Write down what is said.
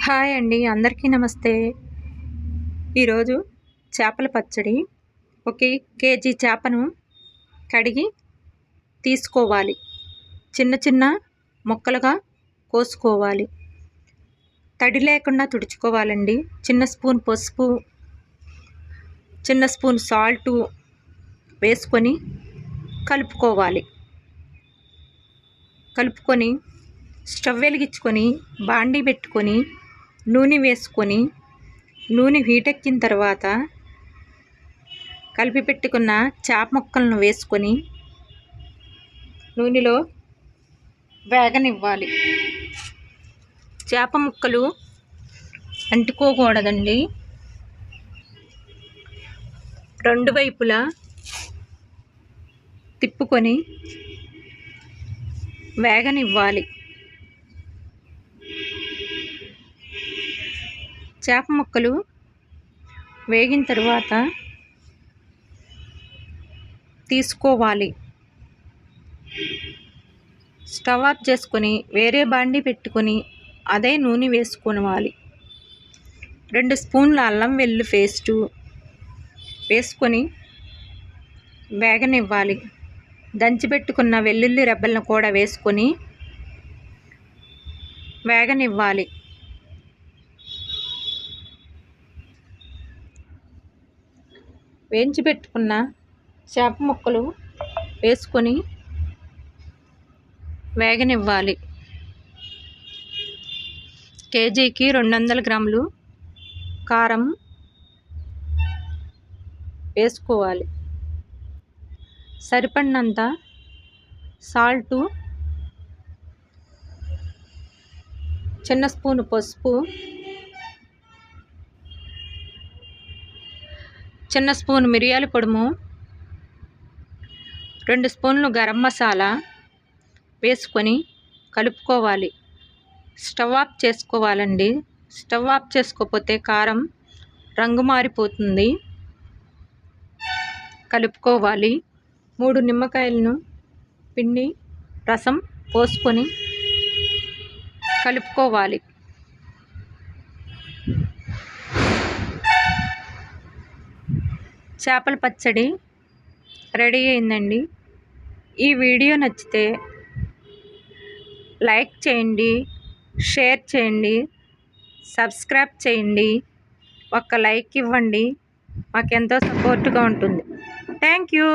Hi అండి, అందరికీ నమస్తే. ఈరోజు చేపల పచ్చడి. ఒక కేజీ చేపను కడిగి తీసుకోవాలి. చిన్న చిన్న ముక్కలుగా కోసుకోవాలి. తడి లేకుండా తుడుచుకోవాలండి. చిన్న స్పూన్ పసుపు, చిన్న స్పూన్ సాల్టు వేసుకొని కలుపుకోవాలి. కలుపుకొని స్టవ్ వెలిగించుకొని బాండీ పెట్టుకొని నూనె వేసుకొని నూనె హీటెక్కిన తర్వాత కలిపి పెట్టుకున్న చేప ముక్కలను వేసుకొని నూనెలో వేగనివ్వాలి. చేప ముక్కలు అంటుకోకూడదండి. రెండు వైపులా తిప్పుకొని వేగనివ్వాలి. చేప ముక్కలు వేగిన తర్వాత తీసుకోవాలి. స్టవ్ ఆఫ్ చేసుకొని వేరే బాండీ పెట్టుకొని అదే నూనె వేసుకోవాలి. 2 స్పూన్ల అల్లం వెల్లుల్లి పేస్టు వేసుకొని వేగనివ్వాలి. దంచిపెట్టుకున్న వెల్లుల్లి రెబ్బలను కూడా వేసుకొని వేగనివ్వాలి. వేయించి పెట్టుకున్న చేప ముక్కలు వేసుకొని వేగనివ్వాలి. కేజీకి 200 గ్రాములు కారం వేసుకోవాలి. సరిపడినంత సాల్టు, చిన్న స్పూను పసుపు, చిన్న స్పూన్ మిరియాల పొడుము, 2 స్పూన్లు గరం మసాలా వేసుకొని కలుపుకోవాలి. స్టవ్ ఆఫ్ చేసుకోవాలండి. స్టవ్ ఆఫ్ చేసుకోకపోతే కారం రంగు మారిపోతుంది. కలుపుకోవాలి. 3 నిమ్మకాయలను పిండి రసం పోసుకొని కలుపుకోవాలి. చేపల పచ్చడి రెడీ అయిందండి. ఈ వీడియో నచ్చితే లైక్ చేయండి, షేర్ చేయండి, సబ్స్క్రైబ్ చేయండి. ఒక లైక్ ఇవ్వండి, మాకెంతో సపోర్ట్గా ఉంటుంది. Thank you.